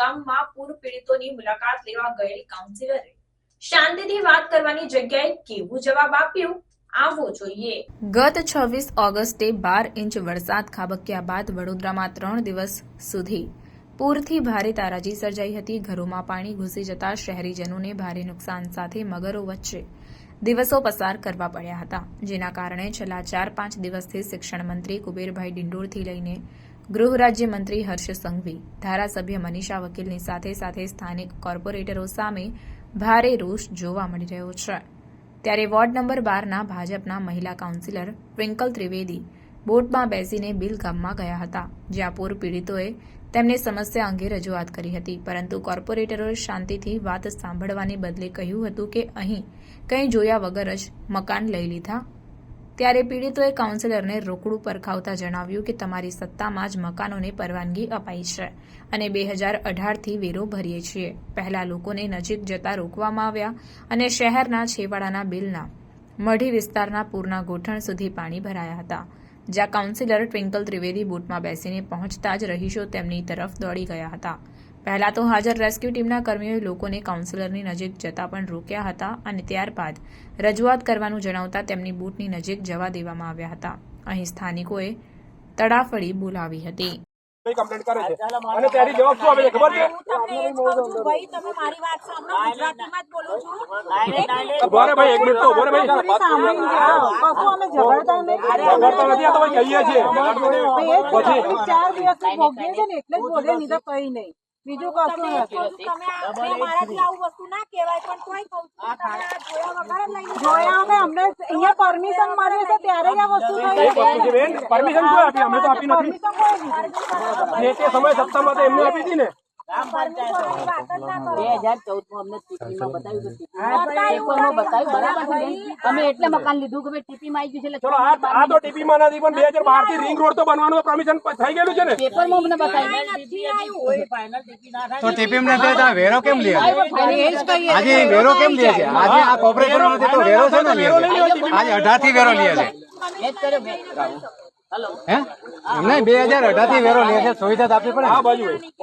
ગામમાં પૂર પીડિતોની મુલાકાત લેવા ગયેલ કાઉન્સિલરે શાંતિથી વાત કરવાની જગ્યાએ કેવું જવાબ આપ્યો, આવો જોઈએ। ગત 26 ઓગસ્ટે 12 ઇંચ વરસાદ ખાબક્યા બાદ વડોદરામાં 3 દિવસ સુધી પૂરથી ભારે તારાજી સર્જાઈ હતી। ઘરોમાં પાણી ઘૂસી જતા શહેરીજનોને ભારે નુકસાન સાથે મગરો વચ્ચે દિવસો પસાર કરવા પડ્યા હતા, જેના કારણે છેલ્લા 4-5 દિવસથી શિક્ષણ મંત્રી કુબેરભાઈ ડિંડોરથી લઈને ગૃહ રાજ્યમંત્રી હર્ષ સંઘવી, ધારાસભ્ય મનીષા વકીલની સાથે સાથે સ્થાનિક કોર્પોરેટરો સામે ભારે રોષ જોવા મળી રહ્યો છે। ત્યારે વોર્ડ નંબર 12ના ભાજપના મહિલા કાઉન્સિલર ટ્વિંકલ ત્રિવેદી બોટમાં બેસીને બિલ ગામમાં ગયા હતા, જ્યાં પૂર પીડિતોએ તેમની સમસ્યા અંગે રજૂઆત કરી હતી, પરંતુ કોર્પોરેટરોએ શાંતિથી વાત સાંભળવાને બદલે કહ્યું હતું કે અહીં કંઈ જોયા વગર જ મકાન લઈ લીધા। ત્યારે પીડિતોએ કાઉન્સિલરને રોકડું પરખાવતા જણાવ્યું કે તમારી સત્તામાં જ મકાનોને પરવાનગી અપાઈ છે અને 2018થી વેરો ભરીએ છીએ। પહેલા લોકોને નજીક જતા રોકવામાં આવ્યા અને શહેરના છેવાડાના બિલના મઢી વિસ્તારના પૂરના ગોઠણ સુધી પાણી ભરાયા હતા, જ્યાં કાઉન્સિલર ટ્વિંકલ ત્રિવેદી બોટમાં બેસીને પહોંચતા જ રહીશો તેમની તરફ દોડી ગયા હતા। પહેલા તો હાજર રેસ્ક્યુ ટીમના કર્મીઓએ લોકોને કાઉન્સિલરની નજીક જતા પણ રોક્યા હતા અને ત્યારબાદ રજૂઆત કરવાનું જણાવતા તેમની બોટની નજીક જવા દેવામાં આવ્યા હતા। અહીં સ્થાનિકોએ તડાફડી બોલાવી હતી। કમ્પ્લેન્ટ કરે છે અને ત્યારે જવાબ શું આપે છે ખબર છે? ભાઈ તમે મારી વાત સાંભળો, ગુજરાતીમાં જ બોલું છું। બોરે ભાઈ એક મિનિટ તો બોરે ભાઈ સાંભળીને જાઓ, કશું અમે ઝઘડતા નહીં, ઝઘડતા નથી, આ તો ભાઈ કહીએ છીએ પછી 4 દિવસથી ભોગવીએ છે ને એટલે જ બોલે, નહીં તો કઈ નહીં, બીજું કશું નથી। મારાથી આવું વસ્તુ ના કહેવાય, પણ તોય કહું છું જોયા વગર અમને અહીંયા પરમિશન મળી છે ત્યારે જ આ વસ્તુ થઈ છે। પરમિશન કોઈ આપી? અમે તો આપી નથી। ને તે સમય સત્તામાં તો એમને આપી હતી ને। 2014 અમને ટીપીમાં બતાવ્યું બરાબર છે, અમે એટલે મકાન લીધું કે ટીપીમાં આવી ગયું છે ચલો આ તો ટીપીમાં નથી, પણ 2012 થી રિંગ રોડ તો બનવાનું પરમિશન થઈ ગયેલું છે ને? પેપરમાં અમને બતાવ્યું તો ટીપીમાં નથી તો વેરો કેમ લે? આજે વેરો કેમ લે છે? આજે આ કોર્પોરેશન નથી તો વેરો છે ને લે છે? આજે 18 થી વેરો લે છે। હે એમ નહીં, 2018 થી વેરો લે છે, સુવિધા આપવી પડે। આ બાજુ